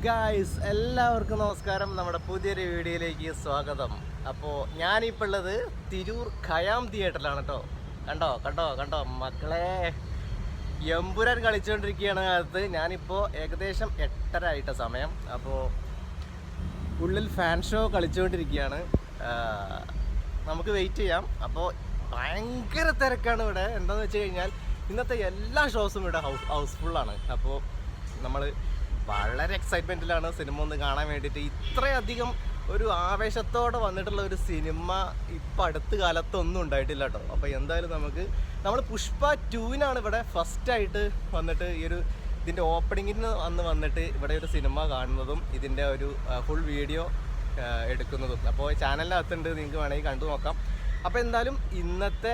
Guys എല്ലാവർക്കും നമസ്കാരം. നമ്മുടെ പുതിയൊരു വീഡിയോയിലേക്ക് സ്വാഗതം. അപ്പോൾ ഞാനിപ്പോൾ ഉള്ളത് തിരൂർ ഖയാം തിയേറ്ററിലാണ് കേട്ടോ. കണ്ടോ കണ്ടോ കണ്ടോ മക്കളെ, എമ്പുരാൻ കളിച്ചുകൊണ്ടിരിക്കുകയാണ് അകത്ത്. ഞാനിപ്പോൾ ഏകദേശം 8:30 ആയിട്ട സമയം. അപ്പോൾ ഉള്ളിൽ ഫാൻ ഷോ കളിച്ചുകൊണ്ടിരിക്കുകയാണ്. നമുക്ക് വെയിറ്റ് ചെയ്യാം. അപ്പോൾ ഭയങ്കര തിരക്കാണ് ഇവിടെ. എന്താണെന്ന് വെച്ച് കഴിഞ്ഞാൽ ഇന്നത്തെ എല്ലാ ഷോസും ഇവിടെ ഹൗസ്ഫുള്ളാണ്. അപ്പോൾ നമ്മൾ വളരെ എക്സൈറ്റ്മെൻറ്റിലാണ് സിനിമ ഒന്ന് കാണാൻ വേണ്ടിയിട്ട്. ഇത്രയധികം ഒരു ആവേശത്തോടെ വന്നിട്ടുള്ള ഒരു സിനിമ ഇപ്പം അടുത്ത കാലത്തൊന്നും ഉണ്ടായിട്ടില്ല കേട്ടോ. അപ്പോൾ എന്തായാലും നമ്മൾ പുഷ്പ 2-നാണ് ഇവിടെ ഫസ്റ്റായിട്ട് വന്നിട്ട് ഇതിൻ്റെ ഓപ്പണിങ്ങിന് വന്നിട്ട് ഇവിടെ ഒരു സിനിമ കാണുന്നതും ഇതിൻ്റെ ഒരു ഫുൾ വീഡിയോ എടുക്കുന്നതും. അപ്പോൾ ചാനലിനകത്തുണ്ട്, നിങ്ങൾക്ക് വേണമെങ്കിൽ കണ്ടു നോക്കാം. അപ്പോൾ എന്തായാലും ഇന്നത്തെ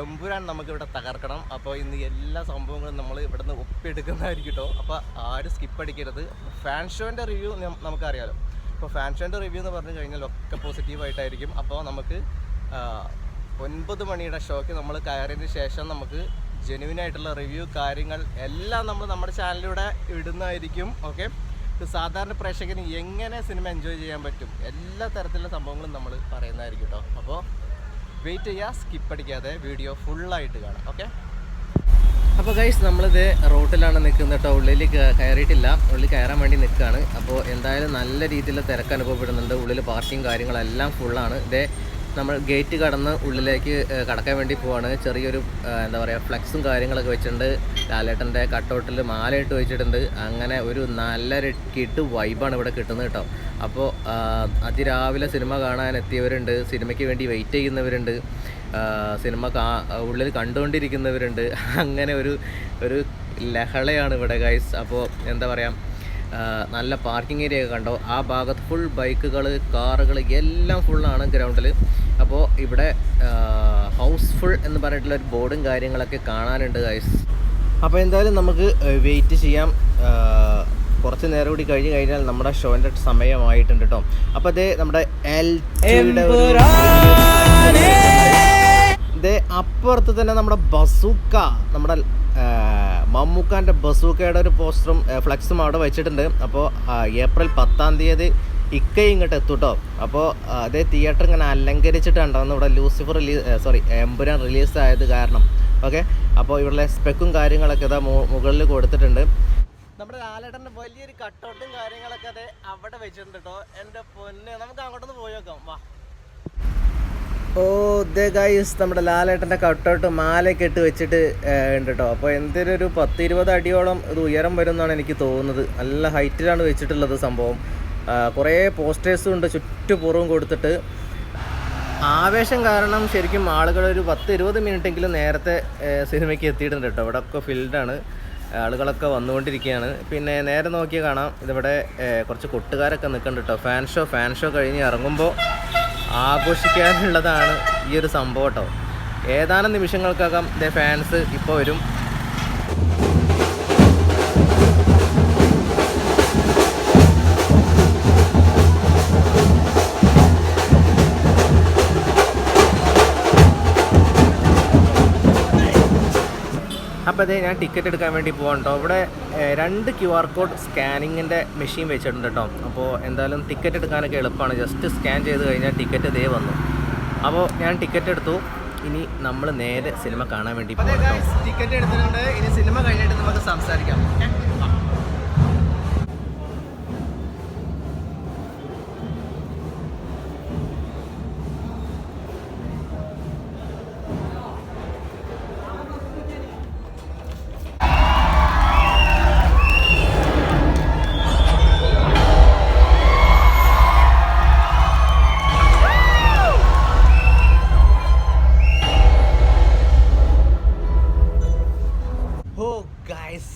എമ്പുരാൻ നമുക്കിവിടെ തകർക്കണം. അപ്പോൾ ഇന്ന് എല്ലാ സംഭവങ്ങളും നമ്മൾ ഇവിടെ നിന്ന് ഒപ്പിയെടുക്കുന്നതായിരിക്കും കേട്ടോ. അപ്പോൾ ആരും സ്കിപ്പ് അടിക്കരുത്. ഫാൻ ഷോൻ്റെ റിവ്യൂ നമുക്കറിയാലോ. അപ്പോൾ ഫാൻ ഷോൻ്റെ റിവ്യൂ എന്ന് പറഞ്ഞു കഴിഞ്ഞാൽ ഒക്കെ പോസിറ്റീവായിട്ടായിരിക്കും. അപ്പോൾ നമുക്ക് 9 മണിയുടെ ഷോയ്ക്ക് നമ്മൾ കയറിയതിന് ശേഷം നമുക്ക് ജെനുവിനായിട്ടുള്ള റിവ്യൂ കാര്യങ്ങൾ എല്ലാം നമ്മൾ നമ്മുടെ ചാനലിലൂടെ ഇടുന്നതായിരിക്കും. ഓക്കെ, സാധാരണ പ്രേക്ഷകന് എങ്ങനെ സിനിമ എൻജോയ് ചെയ്യാൻ പറ്റും, എല്ലാ തരത്തിലുള്ള സംഭവങ്ങളും നമ്മൾ പറയുന്നതായിരിക്കും കേട്ടോ. അപ്പോൾ വെയിറ്റ് ചെയ്യുക, സ്കിപ്പ് അടിക്കാതെ വീഡിയോ ഫുള്ളായിട്ട് കാണാം. ഓക്കെ, അപ്പോൾ ഗൈസ് നമ്മളിത് റോട്ടിലാണ് നിൽക്കുന്നത് കേട്ടോ. ഉള്ളിൽ കയറിയിട്ടില്ല, ഉള്ളിൽ കയറാൻ വേണ്ടി നിൽക്കുകയാണ്. അപ്പോൾ എന്തായാലും നല്ല രീതിയിൽ തിരക്ക് അനുഭവപ്പെടുന്നുണ്ട്. ഉള്ളിൽ പാർക്കിങ് കാര്യങ്ങളെല്ലാം ഫുള്ളാണ്. നമ്മൾ ഗേറ്റ് കടന്ന് ഉള്ളിലേക്ക് കടക്കാൻ വേണ്ടി പോവാണ്. ചെറിയൊരു എന്താ പറയുക, ഫ്ലെക്സും കാര്യങ്ങളൊക്കെ വെച്ചിട്ടുണ്ട്. ലാലേട്ടൻ്റെ കട്ടൗട്ടിൽ മാലയിട്ട് വെച്ചിട്ടുണ്ട്. അങ്ങനെ ഒരു നല്ലൊരു കിഡ് വൈബാണ് ഇവിടെ കിട്ടുന്നത് കേട്ടോ. അപ്പോൾ അതിരാവിലെ സിനിമ കാണാൻ എത്തിയവരുണ്ട്, സിനിമയ്ക്ക് വേണ്ടി വെയിറ്റ് ചെയ്യുന്നവരുണ്ട്, സിനിമ ഉള്ളിൽ കണ്ടുകൊണ്ടിരിക്കുന്നവരുണ്ട്. അങ്ങനെ ഒരു ലഹളയാണ് ഇവിടെ ഗൈസ്. അപ്പോൾ എന്താ പറയുക, നല്ല പാർക്കിംഗ് ഏരിയ ഒക്കെ കണ്ടോ. ആ ഭാഗത്ത് ഫുൾ ബൈക്കുകൾ, കാറുകൾ എല്ലാം ഫുള്ളാണ് ഗ്രൗണ്ടിൽ. അപ്പോൾ ഇവിടെ ഹൗസ്ഫുൾ എന്ന് പറഞ്ഞിട്ടുള്ള ഒരു ബോർഡും കാര്യങ്ങളൊക്കെ കാണാനുണ്ട് ഗൈസ്. അപ്പോൾ എന്തായാലും നമുക്ക് വെയിറ്റ് ചെയ്യാം. കുറച്ച് നേരം കൂടി കഴിഞ്ഞ് കഴിഞ്ഞാൽ നമ്മുടെ ഷോൻ്റെ സമയമായിട്ടുണ്ട് കേട്ടോ. അപ്പോൾ അതേ നമ്മുടെ അപ്പുറത്ത് തന്നെ നമ്മുടെ ബസൂക്ക, നമ്മുടെ മമ്മൂക്കാൻ്റെ ബസൂക്കയുടെ ഒരു പോസ്റ്ററും ഫ്ലെക്സും അവിടെ വെച്ചിട്ടുണ്ട്. അപ്പോൾ ഏപ്രിൽ 10-ാം തീയതി ഇക്കയും ഇങ്ങോട്ട് എത്തും കേട്ടോ. അപ്പോൾ അതേ തിയേറ്റർ ഇങ്ങനെ അലങ്കരിച്ചിട്ടുണ്ടാകുന്നു ഇവിടെ എമ്പുരാൻ റിലീസായത് കാരണം. ഓക്കെ, അപ്പോൾ ഇവിടെ സ്പെക്കും കാര്യങ്ങളൊക്കെ ഇതാ മുകളിൽ കൊടുത്തിട്ടുണ്ട്. നമ്മുടെ ലാലേട്ടൻ്റെ വലിയൊരു കട്ടൗട്ടും കാര്യങ്ങളൊക്കെ അതെ അവിടെ വെച്ചിട്ടുണ്ട് കേട്ടോ. എൻ്റെ പൊന്നെ, നമുക്ക് അങ്ങോട്ടൊന്ന് പോയി നോക്കാം, വാ. ഓ ദേ ഗൈസ്, നമ്മുടെ ലാലേട്ടൻ്റെ കട്ടൗട്ട് മാലയൊക്കെ ഇട്ട് വെച്ചിട്ട് ഉണ്ട് കേട്ടോ. അപ്പോൾ എന്തൊരു 10-20 അടിയോളം ഇത് ഉയരം വരും എന്നാണ് എനിക്ക് തോന്നുന്നത്. നല്ല ഹൈറ്റിലാണ് വെച്ചിട്ടുള്ളത് സംഭവം. കുറേ പോസ്റ്റേഴ്സും ഉണ്ട് ചുറ്റുപുറവും കൊടുത്തിട്ട്. ആവേശം കാരണം ശരിക്കും ആളുകൾ ഒരു 10-20 മിനിറ്റെങ്കിലും നേരത്തെ സിനിമയ്ക്ക് എത്തിയിട്ടുണ്ട് കേട്ടോ. ഇവിടെ ഒക്കെ ഫിൽഡാണ്, ആളുകളൊക്കെ വന്നുകൊണ്ടിരിക്കുകയാണ്. പിന്നെ നേരെ നോക്കിയാൽ കാണാം ഇതിവിടെ കുറച്ച് കൊട്ടുകാരൊക്കെ നിൽക്കുന്നുണ്ട് കേട്ടോ. ഫാൻ ഷോ കഴിഞ്ഞ് ഇറങ്ങുമ്പോൾ ആഘോഷിക്കാനുള്ളതാണ് ഈ ഒരു സംഭവം കേട്ടോ. ഏതാനും നിമിഷങ്ങൾക്കകം ഫാൻസ് ഇപ്പോൾ വരും. അപ്പോൾ അതേ ഞാൻ ടിക്കറ്റ് എടുക്കാൻ വേണ്ടി പോകാൻ കേട്ടോ. ഇവിടെ 2 QR കോഡ് സ്കാനിങ്ങിൻ്റെ മെഷീൻ വെച്ചിട്ടുണ്ട് കേട്ടോ. അപ്പോൾ എന്തായാലും ടിക്കറ്റ് എടുക്കാനൊക്കെ എളുപ്പമാണ്. ജസ്റ്റ് സ്കാൻ ചെയ്ത് കഴിഞ്ഞാൽ ടിക്കറ്റ് ഇതേ വന്നു. അപ്പോൾ ഞാൻ ടിക്കറ്റ് എടുത്തു. ഇനി നമ്മൾ നേരെ സിനിമ കാണാൻ വേണ്ടി പോകാം. ടിക്കറ്റ് എടുത്തിട്ടുണ്ട്. ഇനി സിനിമ കഴിഞ്ഞിട്ട് നമുക്ക് സംസാരിക്കാം.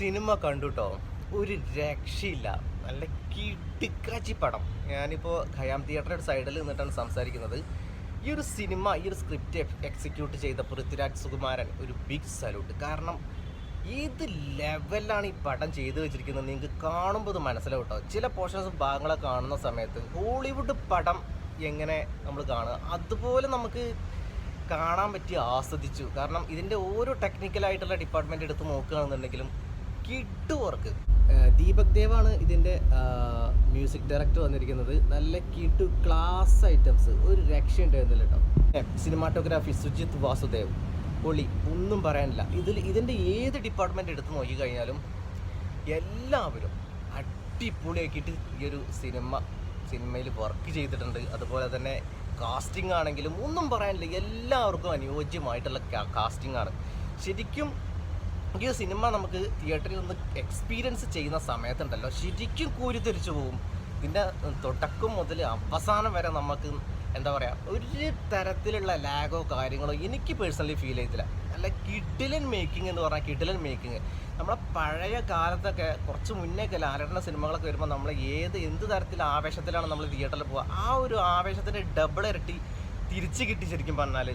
സിനിമ കണ്ടു കേട്ടോ, ഒരു രക്ഷയില്ല. നല്ല കിടുക്കാച്ചി പടം. ഞാനിപ്പോൾ ഖയാം തിയേറ്ററുടെ സൈഡിൽ നിന്നിട്ടാണ് സംസാരിക്കുന്നത്. ഈ ഒരു സിനിമ, ഈ ഒരു സ്ക്രിപ്റ്റ് എക്സിക്യൂട്ട് ചെയ്ത പൃഥ്വിരാജ് സുകുമാരൻ ഒരു ബിഗ് സല്യൂട്ട്. കാരണം ഏത് ലെവലിലാണ് ഈ പടം ചെയ്തു വെച്ചിരിക്കുന്നത് നിങ്ങൾക്ക് കാണുമ്പോൾ ഇത് മനസ്സിലാവും കേട്ടോ. ചില പോർഷൻസ് ഭാഗങ്ങളൊക്കെ കാണുന്ന സമയത്ത് ഹോളിവുഡ് പടം എങ്ങനെ നമ്മൾ കാണുക അതുപോലെ നമുക്ക് കാണാൻ പറ്റി, ആസ്വദിച്ചു. കാരണം ഇതിൻ്റെ ഓരോ ടെക്നിക്കലായിട്ടുള്ള ഡിപ്പാർട്ട്മെൻറ്റ് എടുത്ത് നോക്കുകയാണെന്നുണ്ടെങ്കിലും കിഡ് വർക്ക്. ദീപക് ദേവാണ് ഇതിൻ്റെ മ്യൂസിക് ഡയറക്ടർ വന്നിരിക്കുന്നത്. നല്ല കിടു ക്ലാസ് ഐറ്റംസ്, ഒരു രക്ഷയുണ്ടായിരുന്നില്ല കേട്ടോ. സിനിമാറ്റോഗ്രാഫി സുജിത് വാസുദേവ്, പൊളി, ഒന്നും പറയാനില്ല. ഇതിൻ്റെ ഏത് ഡിപ്പാർട്ട്മെൻറ്റ് എടുത്ത് നോക്കി കഴിഞ്ഞാലും എല്ലാവരും അടിപൊളിയാക്കിയിട്ട് ഈ ഒരു സിനിമയിൽ വർക്ക് ചെയ്തിട്ടുണ്ട്. അതുപോലെ തന്നെ കാസ്റ്റിംഗ് ആണെങ്കിലും ഒന്നും പറയാനില്ല, എല്ലാവർക്കും അനുയോജ്യമായിട്ടുള്ള കാസ്റ്റിംഗ് ആണ്. ശരിക്കും ഈ ഒരു സിനിമ നമുക്ക് തിയേറ്ററിൽ നിന്ന് എക്സ്പീരിയൻസ് ചെയ്യുന്ന സമയത്തുണ്ടല്ലോ, ശരിക്കും കൂരിത്തിരിച്ചു പോകും. ഇതിൻ്റെ തുടക്കം മുതൽ അവസാനം വരെ നമുക്ക് എന്താ പറയുക, ഒരു തരത്തിലുള്ള ലാഗോ കാര്യങ്ങളോ എനിക്ക് പേഴ്സണലി ഫീൽ ചെയ്തില്ല. നല്ല കിടിലൻ മേക്കിംഗ് എന്ന് പറഞ്ഞാൽ കിടിലൻ മേക്കിംഗ്. നമ്മളെ പഴയ കാലത്തൊക്കെ കുറച്ച് മുന്നേയൊക്കെ ലാലേട്ടൻ്റെ സിനിമകളൊക്കെ വരുമ്പോൾ നമ്മൾ എന്ത് തരത്തിൽ ആവേശത്തിലാണ് നമ്മൾ തിയേറ്ററിൽ പോവുക, ആ ഒരു ആവേശത്തിൻ്റെ ഡബിൾ ഇരട്ടി തിരിച്ച് കിട്ടി. ശരിക്കും പറഞ്ഞാൽ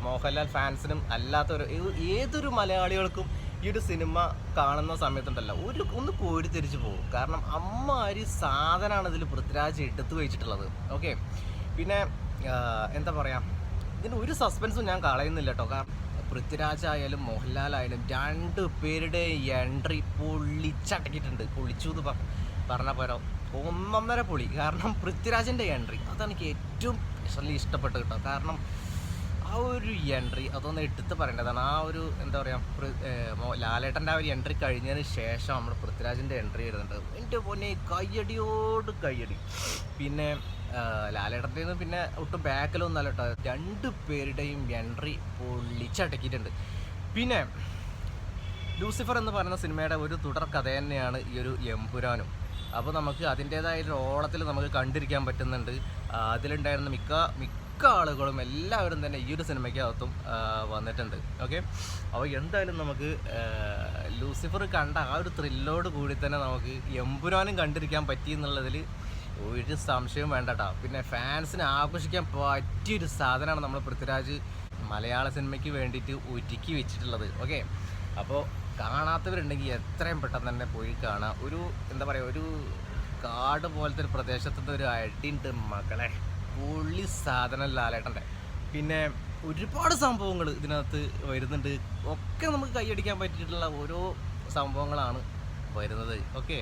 മോഹൻലാൽ ഫാൻസിനും അല്ലാത്തൊരു ഏതൊരു മലയാളികൾക്കും ഈ ഒരു സിനിമ കാണുന്ന സമയത്തുണ്ടല്ലോ ഒന്ന് കോരി തിരിച്ചു പോകും. കാരണം അമ്മാതിരി സാധനമാണ് ഇതിൽ പൃഥ്വിരാജ് എടുത്തു വെച്ചിട്ടുള്ളത്. ഓക്കെ, പിന്നെ എന്താ പറയുക, ഇതിന് ഒരു സസ്പെൻസും ഞാൻ കളയുന്നില്ല കേട്ടോ. കാരണം പൃഥ്വിരാജ് ആയാലും മോഹൻലാലായാലും രണ്ട് പേരുടെ എൻട്രി പൊളിച്ചടക്കിയിട്ടുണ്ട്. പൊളിച്ചു എന്ന് പറഞ്ഞ പോരോ, ഒന്നൊന്നര പൊളി. കാരണം പൃഥ്വിരാജിൻ്റെ എൻട്രി അതാണ് എനിക്ക് ഏറ്റവും സ്പെഷ്യലി ഇഷ്ടപ്പെട്ടത് കേട്ടോ. കാരണം ആ ഒരു എൻട്രി അതൊന്ന് എടുത്ത് പറയേണ്ടതാണ്. ആ ഒരു എന്താ പറയുക, ലാലേട്ടൻ്റെ ആ ഒരു എൻട്രി കഴിഞ്ഞതിന് ശേഷം നമ്മൾ പൃഥ്വിരാജിൻ്റെ എൻട്രി വരുന്നുണ്ട്. എൻ്റെ പൊന്നെ കയ്യടിയോട് കയ്യടി. പിന്നെ ലാലേട്ടൻ്റെ നിന്ന് പിന്നെ ഒട്ടും ബാക്കിലൊന്നും അല്ല കേട്ടോ, രണ്ട് പേരുടെയും എൻട്രി പൊളിച്ചടക്കിയിട്ടുണ്ട്. പിന്നെ ലൂസിഫർ എന്ന് പറയുന്ന സിനിമയുടെ ഒരു തുടർ കഥ തന്നെയാണ് ഈ ഒരു എമ്പുരാനും. അപ്പോൾ നമുക്ക് അതിൻ്റേതായ ഓളത്തിൽ നമുക്ക് കണ്ടിരിക്കാൻ പറ്റുന്നുണ്ട്. അതിലുണ്ടായിരുന്ന മിക്ക ആളുകളും എല്ലാവരും തന്നെ ഈ ഒരു സിനിമയ്ക്കകത്തും വന്നിട്ടുണ്ട്. ഓക്കെ, അപ്പോൾ എന്തായാലും നമുക്ക് ലൂസിഫർ കണ്ട ആ ഒരു ത്രില്ലോട് കൂടി തന്നെ നമുക്ക് എമ്പുരാനും കണ്ടിരിക്കാൻ പറ്റി എന്നുള്ളതിൽ ഒരു സംശയവും വേണ്ട കേട്ടോ. പിന്നെ ഫാൻസിനെ ആഘോഷിക്കാൻ പറ്റിയൊരു സാധനമാണ് നമ്മൾ പൃഥ്വിരാജ് മലയാള സിനിമയ്ക്ക് വേണ്ടിയിട്ട് ഒരുക്കി വെച്ചിട്ടുള്ളത്. ഓക്കെ, അപ്പോൾ കാണാത്തവരുണ്ടെങ്കിൽ എത്രയും പെട്ടെന്ന് തന്നെ പോയി കാണാം. ഒരു എന്താ പറയുക, ഒരു കാട് പോലത്തെ ഒരു പ്രദേശത്തുനിന്ന് ഒരു അടിയുണ്ട് മക്കളെ, പൊള്ളി സാധനം ലാലേട്ടൻ്റെ. പിന്നെ ഒരുപാട് സംഭവങ്ങൾ ഇതിനകത്ത് വരുന്നുണ്ട്. ഒക്കെ നമുക്ക് കൈയടിക്കാൻ പറ്റിയിട്ടുള്ള ഓരോ സംഭവങ്ങളാണ് വരുന്നത്. ഓക്കെ,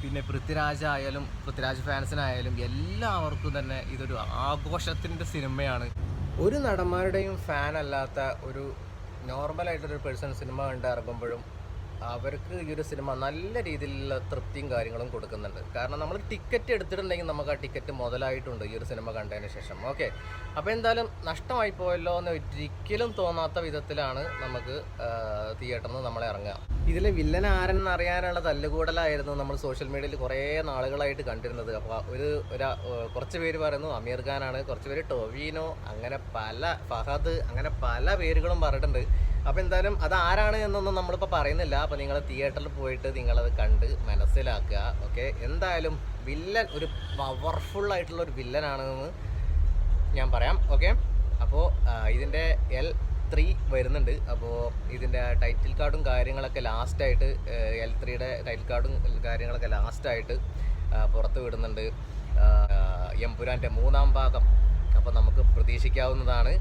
പിന്നെ പൃഥ്വിരാജ് ഫാൻസിനായാലും എല്ലാവർക്കും തന്നെ ഇതൊരു ആഘോഷത്തിൻ്റെ സിനിമയാണ്. ഒരു നടന്മാരുടെയും ഫാൻ അല്ലാത്ത ഒരു നോർമലായിട്ടൊരു പേഴ്സൺ സിനിമ കണ്ട് ഇറങ്ങുമ്പോഴും അവർക്ക് ഈ ഒരു സിനിമ നല്ല രീതിയിലുള്ള തൃപ്തിയും കാര്യങ്ങളും കൊടുക്കുന്നുണ്ട്. കാരണം നമ്മൾ ടിക്കറ്റ് എടുത്തിട്ടുണ്ടെങ്കിൽ നമുക്ക് ആ ടിക്കറ്റ് മുതലായിട്ടുണ്ട് ഈ ഒരു സിനിമ കണ്ടതിന് ശേഷം. ഓക്കെ, അപ്പോൾ എന്തായാലും നഷ്ടമായി പോയല്ലോ എന്ന് ഒരിക്കലും തോന്നാത്ത വിധത്തിലാണ് നമുക്ക് തിയേറ്ററിൽ നിന്ന് നമ്മളെ ഇറങ്ങുക. ഇതിലെ വില്ലൻ ആരെന്ന് അറിയാനുള്ള തല്ലുകൂടലായിരുന്നു നമ്മൾ സോഷ്യൽ മീഡിയയിൽ കുറേ നാളുകളായിട്ട് കണ്ടിരുന്നത്. അപ്പോൾ കുറച്ച് പേര് പറയുന്നു അമീർ ഖാനാണ്, കുറച്ച് പേര് ടൊവിനോ, അങ്ങനെ ഫഹദ്, അങ്ങനെ പല പേരുകളും പറഞ്ഞിട്ടുണ്ട്. അപ്പോൾ എന്തായാലും അത് ആരാണ് എന്നൊന്നും നമ്മളിപ്പോൾ പറയുന്നില്ല. അപ്പോൾ നിങ്ങൾ തിയേറ്ററിൽ പോയിട്ട് നിങ്ങളത് കണ്ട് മനസ്സിലാക്കുക. ഓക്കെ, എന്തായാലും വില്ലൻ ഒരു പവർഫുള്ളായിട്ടുള്ള ഒരു വില്ലനാണെന്ന് ഞാൻ പറയാം. ഓക്കെ, അപ്പോൾ ഇതിൻ്റെ L3 വരുന്നുണ്ട്. അപ്പോൾ ഇതിൻ്റെ ടൈറ്റിൽ കാർഡും കാര്യങ്ങളൊക്കെ ലാസ്റ്റായിട്ട് L3യുടെ ടൈറ്റിൽ കാർഡും കാര്യങ്ങളൊക്കെ ലാസ്റ്റായിട്ട് പുറത്ത് വിടുന്നുണ്ട്. എമ്പുരാൻ്റെ 3ാം ഭാഗം അപ്പോൾ നമുക്ക് പ്രതീക്ഷിക്കാവുന്നതാണ്.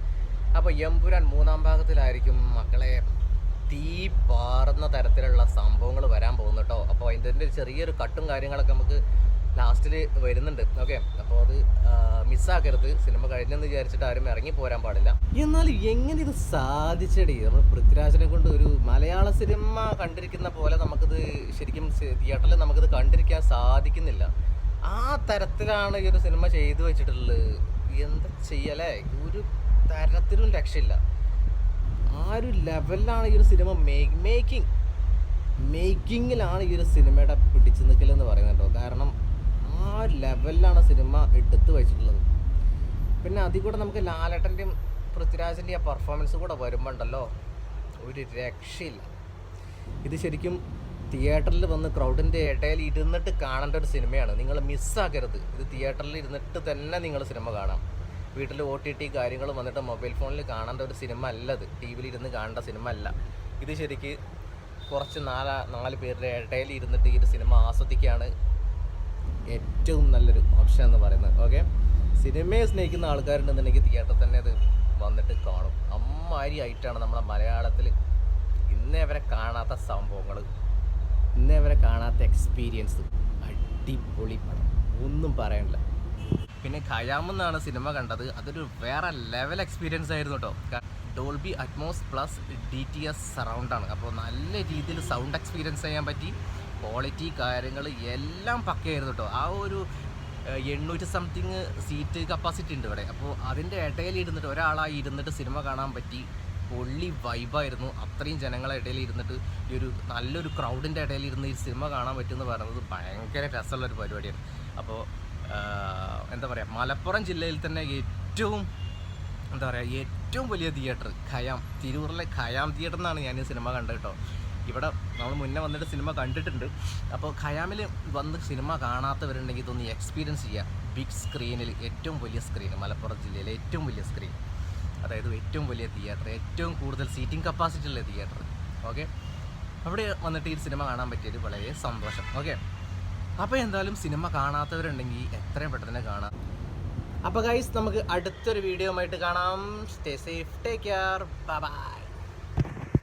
അപ്പോൾ എമ്പുരാൻ 3ാം ഭാഗത്തിലായിരിക്കും മക്കളെ തീ പാറുന്ന തരത്തിലുള്ള സംഭവങ്ങൾ വരാൻ പോകുന്നു കേട്ടോ. അപ്പോൾ ഇതിൻ്റെ ചെറിയൊരു കട്ടും കാര്യങ്ങളൊക്കെ നമുക്ക് ലാസ്റ്റിൽ വരുന്നുണ്ട്. ഓക്കെ, അപ്പോൾ അത് മിസ്സാക്കരുത്. സിനിമ കഴിഞ്ഞെന്ന് വിചാരിച്ചിട്ട് ആരും ഇറങ്ങി പോരാൻ പാടില്ല. എന്നാൽ എങ്ങനെ ഇത് സാധിച്ചടി? നമ്മൾ പൃഥ്വിരാജിനെ കൊണ്ട് ഒരു മലയാള സിനിമ കണ്ടിരിക്കുന്ന പോലെ നമുക്കിത് ശരിക്കും തിയേറ്ററിൽ നമുക്കിത് കണ്ടിരിക്കാൻ സാധിക്കുന്നില്ല. ആ തരത്തിലാണ് ഈ ഒരു സിനിമ ചെയ്തു വെച്ചിട്ടുള്ളത്. എന്താ ചെയ്യലേ, ഒരു തരത്തിലും രക്ഷയില്ല. ആ ഒരു ലെവലിലാണ് ഈ ഒരു സിനിമ മേക്കിങ്ങിലാണ് ഈ ഒരു സിനിമയുടെ പിടിച്ചു നിൽക്കലെന്ന് പറയുന്നത് കേട്ടോ. കാരണം ആ ലെവലിലാണ് സിനിമ എടുത്തു വെച്ചിട്ടുള്ളത്. പിന്നെ അതിൽ കൂടെ നമുക്ക് ലാലേട്ടൻ്റെയും പൃഥ്വിരാജിൻ്റെയും ആ പെർഫോമൻസ് കൂടെ വരുമ്പോണ്ടല്ലോ ഒരു രക്ഷയില്ല. ഇത് ശരിക്കും തിയേറ്ററിൽ വന്ന് ക്രൗഡിൻ്റെ ഇടയിൽ ഇരുന്നിട്ട് കാണേണ്ട ഒരു സിനിമയാണ്. നിങ്ങൾ മിസ്സാക്കരുത്. ഇത് തിയേറ്ററിൽ ഇരുന്നിട്ട് തന്നെ നിങ്ങൾ സിനിമ കാണാം. വീട്ടിൽ OTT കാര്യങ്ങൾ വന്നിട്ട് മൊബൈൽ ഫോണിൽ കാണേണ്ട ഒരു സിനിമ അല്ല ഇത്. ടി വിയിൽ ഇരുന്ന് കാണേണ്ട സിനിമ അല്ല ഇത്. ശരിക്ക് കുറച്ച് നാല് പേരുടെ ഇടയിൽ ഇരുന്നിട്ട് ഈ ഒരു സിനിമ ആസ്വദിക്കുകയാണ് ഏറ്റവും നല്ലൊരു ഓപ്ഷൻ എന്ന് പറയുന്നത്. ഓക്കെ, സിനിമയെ സ്നേഹിക്കുന്ന ആൾക്കാരുണ്ടെന്നുണ്ടെങ്കിൽ തിയേറ്ററിൽ തന്നെ അത് വന്നിട്ട് കാണും. അമ്മാതിരി ആയിട്ടാണ് നമ്മളെ മലയാളത്തിൽ ഇന്നേ വരെ കാണാത്ത സംഭവങ്ങൾ, ഇന്നേ വരെ കാണാത്ത എക്സ്പീരിയൻസ്. അടിപൊളി പടം, ഒന്നും പറയാനില്ല. പിന്നെ ഖയാമെന്നാണ് സിനിമ കണ്ടത്. അതൊരു വേറെ ലെവൽ എക്സ്പീരിയൻസ് ആയിരുന്നു കേട്ടോ. Dolby Atmos plus DTS സറൗണ്ടാണ്. അപ്പോൾ നല്ല രീതിയിൽ സൗണ്ട് എക്സ്പീരിയൻസ് ചെയ്യാൻ പറ്റി. ക്വാളിറ്റി കാര്യങ്ങൾ എല്ലാം പക്കയായിരുന്നു കേട്ടോ. ആ ഒരു 800 സംതിങ് സീറ്റ് കപ്പാസിറ്റി ഉണ്ട് ഇവിടെ. അപ്പോൾ അതിൻ്റെ ഇടയിൽ ഇരുന്നിട്ട് ഒരാളായി ഇരുന്നിട്ട് സിനിമ കാണാൻ പറ്റി. പൊള്ളി വൈബായിരുന്നു. അത്രയും ജനങ്ങളെ ഇടയിൽ ഇരുന്നിട്ട് ഈ ഒരു നല്ലൊരു ക്രൗഡിൻ്റെ ഇടയിൽ ഇരുന്ന് ഈ സിനിമ കാണാൻ പറ്റുമെന്ന് പറയുന്നത് ഭയങ്കര രസമുള്ളൊരു പരിപാടിയാണ്. അപ്പോൾ എന്താ പറയുക, മലപ്പുറം ജില്ലയിൽ തന്നെ ഏറ്റവും വലിയ തിയേറ്റർ ഖയാം, തിരൂരിലെ ഖയാം തിയേറ്റർ എന്നാണ് ഞാൻ ഈ സിനിമ കണ്ടത് കേട്ടോ. ഇവിടെ നമ്മൾ മുന്നേ വന്നിട്ട് സിനിമ കണ്ടിട്ടുണ്ട്. അപ്പോൾ ഖയാമിൽ വന്ന് സിനിമ കാണാത്തവരുണ്ടെങ്കിൽ ഇതൊന്ന് എക്സ്പീരിയൻസ് ചെയ്യുക. ബിഗ് സ്ക്രീനിൽ ഏറ്റവും വലിയ സ്ക്രീൻ, മലപ്പുറം ജില്ലയിലെ ഏറ്റവും വലിയ സ്ക്രീൻ, അതായത് ഏറ്റവും വലിയ തിയേറ്റർ, ഏറ്റവും കൂടുതൽ സീറ്റിംഗ് കപ്പാസിറ്റി ഉള്ള തിയേറ്റർ. ഓക്കെ, അവിടെ വന്നിട്ട് ഈ സിനിമ കാണാൻ പറ്റിയത് വളരെ സന്തോഷം. ഓക്കെ, അപ്പോൾ എന്തായാലും സിനിമ കാണാത്തവരുണ്ടെങ്കിൽ എത്രയും പെട്ടെന്ന് കാണാം. അപ്പോൾ ഗൈസ്, നമുക്ക് അടുത്തൊരു വീഡിയോ ആയിട്ട് കാണാം. Stay safe, take care, bye bye.